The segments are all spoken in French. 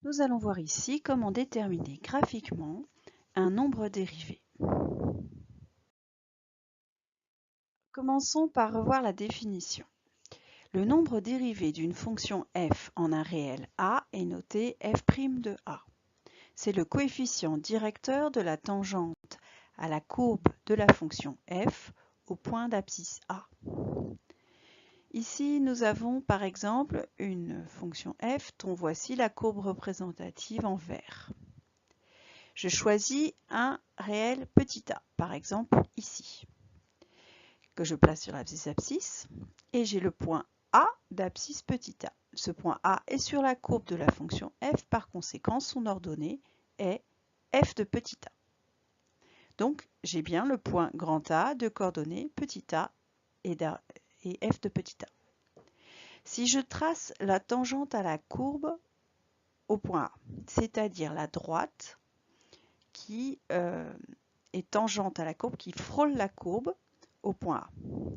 Nous allons voir ici comment déterminer graphiquement un nombre dérivé. Commençons par revoir la définition. Le nombre dérivé d'une fonction f en un réel a est noté f' de a. C'est le coefficient directeur de la tangente à la courbe de la fonction f au point d'abscisse a. Ici, nous avons par exemple une fonction f dont voici la courbe représentative en vert. Je choisis un réel petit a, par exemple ici, que je place sur l'abscisse et j'ai le point A d'abscisse petit a. Ce point A est sur la courbe de la fonction f, par conséquent son ordonnée est f de petit a. Donc j'ai bien le point grand A de coordonnées petit a et f de petit a. Si je trace la tangente à la courbe au point A, c'est-à-dire la droite qui est tangente à la courbe, qui frôle la courbe au point A.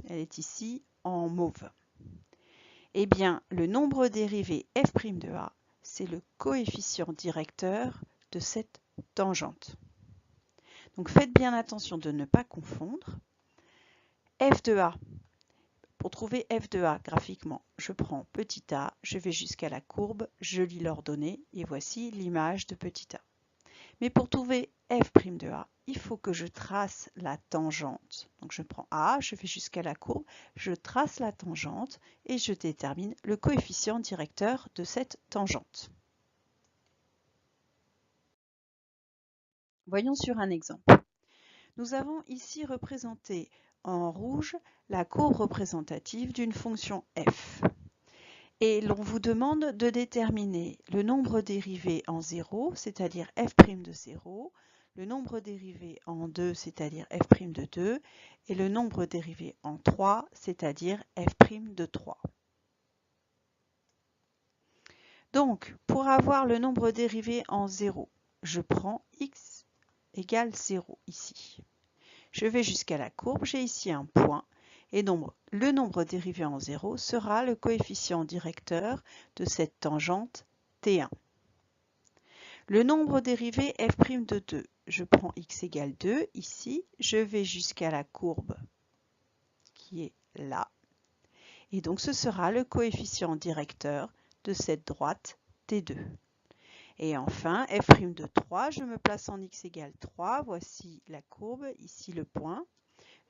Elle est ici en mauve. Eh bien, le nombre dérivé f' de a, c'est le coefficient directeur de cette tangente. Donc faites bien attention de ne pas confondre. F de a, pour trouver f de a graphiquement, je prends petit a, je vais jusqu'à la courbe, je lis l'ordonnée et voici l'image de petit a. Mais pour trouver f' de a, il faut que je trace la tangente. Donc je prends a, je vais jusqu'à la courbe, je trace la tangente et je détermine le coefficient directeur de cette tangente. Voyons sur un exemple. Nous avons ici représenté en rouge la courbe représentative d'une fonction f. Et l'on vous demande de déterminer le nombre dérivé en 0, c'est-à-dire f' de 0, le nombre dérivé en 2, c'est-à-dire f' de 2, et le nombre dérivé en 3, c'est-à-dire f' de 3. Donc, pour avoir le nombre dérivé en 0, je prends x égale 0 ici. Je vais jusqu'à la courbe, j'ai ici un point, et donc le nombre dérivé en 0 sera le coefficient directeur de cette tangente T1. Le nombre dérivé f' de 2, je prends x égale 2 ici, je vais jusqu'à la courbe qui est là, et donc ce sera le coefficient directeur de cette droite T2. Et enfin, f' de 3, je me place en x égale 3, voici la courbe, ici le point.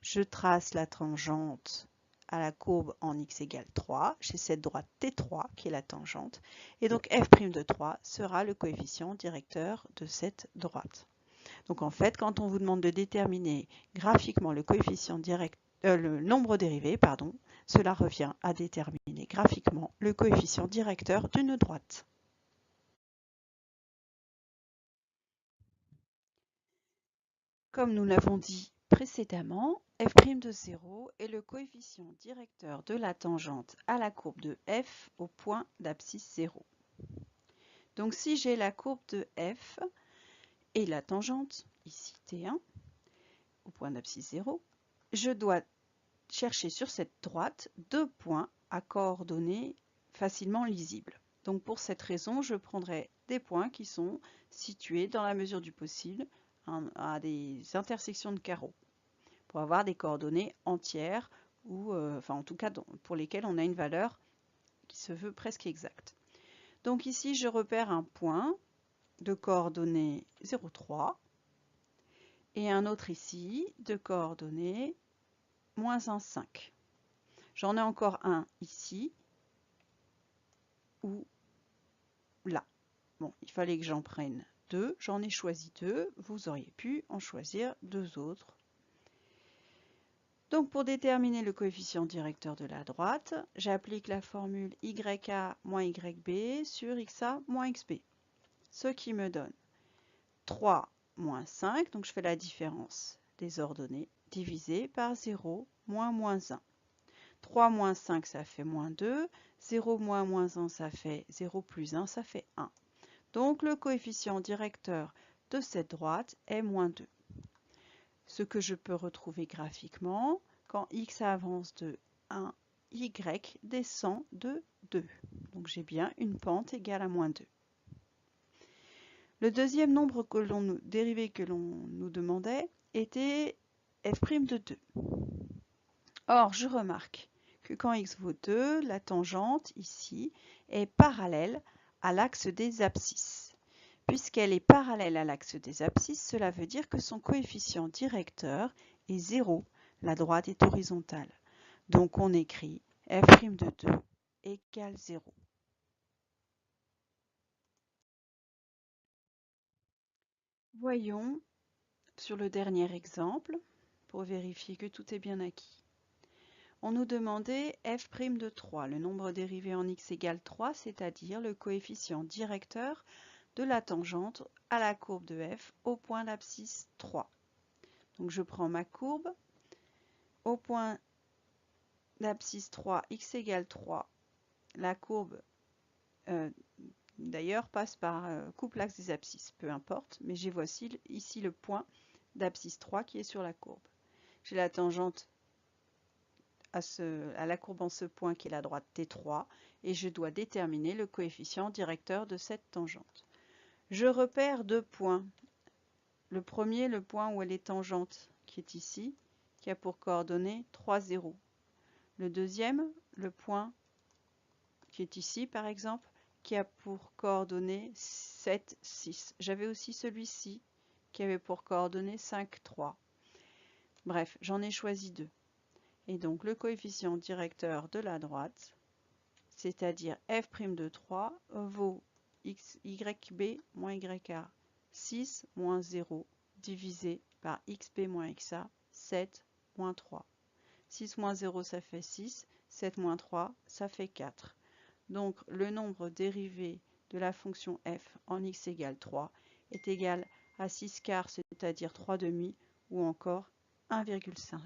Je trace la tangente à la courbe en x égale 3, j'ai cette droite T3 qui est la tangente, et donc f' de 3 sera le coefficient directeur de cette droite. Donc en fait, quand on vous demande de déterminer graphiquement le coefficient le nombre dérivé, cela revient à déterminer graphiquement le coefficient directeur d'une droite. Comme nous l'avons dit précédemment, f' de 0 est le coefficient directeur de la tangente à la courbe de f au point d'abscisse 0. Donc si j'ai la courbe de f et la tangente, ici T1, au point d'abscisse 0, je dois chercher sur cette droite deux points à coordonnées facilement lisibles. Donc pour cette raison, je prendrai des points qui sont situés dans la mesure du possible à des intersections de carreaux pour avoir des coordonnées entières ou enfin en tout cas pour lesquelles on a une valeur qui se veut presque exacte. Donc ici je repère un point de coordonnées 0,3 et un autre ici de coordonnées moins 1,5. J'en ai encore un ici ou là. Bon, il fallait que j'en prenne deux, j'en ai choisi deux, vous auriez pu en choisir deux autres. Donc pour déterminer le coefficient directeur de la droite, j'applique la formule YA moins YB sur XA moins XB, ce qui me donne 3 moins 5, donc je fais la différence des ordonnées, divisé par 0 moins moins 1. 3 moins 5, ça fait moins 2, 0 moins moins 1, ça fait 0 plus 1, ça fait 1. Donc le coefficient directeur de cette droite est moins 2. Ce que je peux retrouver graphiquement, quand x avance de 1, y descend de 2. Donc j'ai bien une pente égale à moins 2. Le deuxième nombre dérivé que l'on nous demandait était f' de 2. Or, je remarque que quand x vaut 2, la tangente, ici, est parallèle à l'axe des abscisses. Puisqu'elle est parallèle à l'axe des abscisses, cela veut dire que son coefficient directeur est 0. La droite est horizontale. Donc on écrit f' de 2 égale 0. Voyons sur le dernier exemple, pour vérifier que tout est bien acquis. On nous demandait f' de 3, le nombre dérivé en x égale 3, c'est-à-dire le coefficient directeur de la tangente à la courbe de f au point d'abscisse 3. Donc je prends ma courbe, au point d'abscisse 3, x égale 3, la courbe d'ailleurs passe par coupe l'axe des abscisses, peu importe, mais j'ai voici ici le point d'abscisse 3 qui est sur la courbe. J'ai la tangente à la courbe en ce point qui est la droite T3 et je dois déterminer le coefficient directeur de cette tangente. Je repère deux points. Le premier, le point où elle est tangente, qui est ici, qui a pour coordonnées 3, 0. Le deuxième, le point qui est ici par exemple, qui a pour coordonnées 7, 6. J'avais aussi celui-ci qui avait pour coordonnées 5, 3. Bref, j'en ai choisi deux. Et donc le coefficient directeur de la droite, c'est-à-dire f' de 3, vaut yb moins ya 6 moins 0 divisé par xb moins xa 7 moins 3. 6 moins 0 ça fait 6, 7 moins 3 ça fait 4. Donc le nombre dérivé de la fonction f en x égale 3 est égal à 6 quarts, c'est-à-dire 3 demi, ou encore 1,5.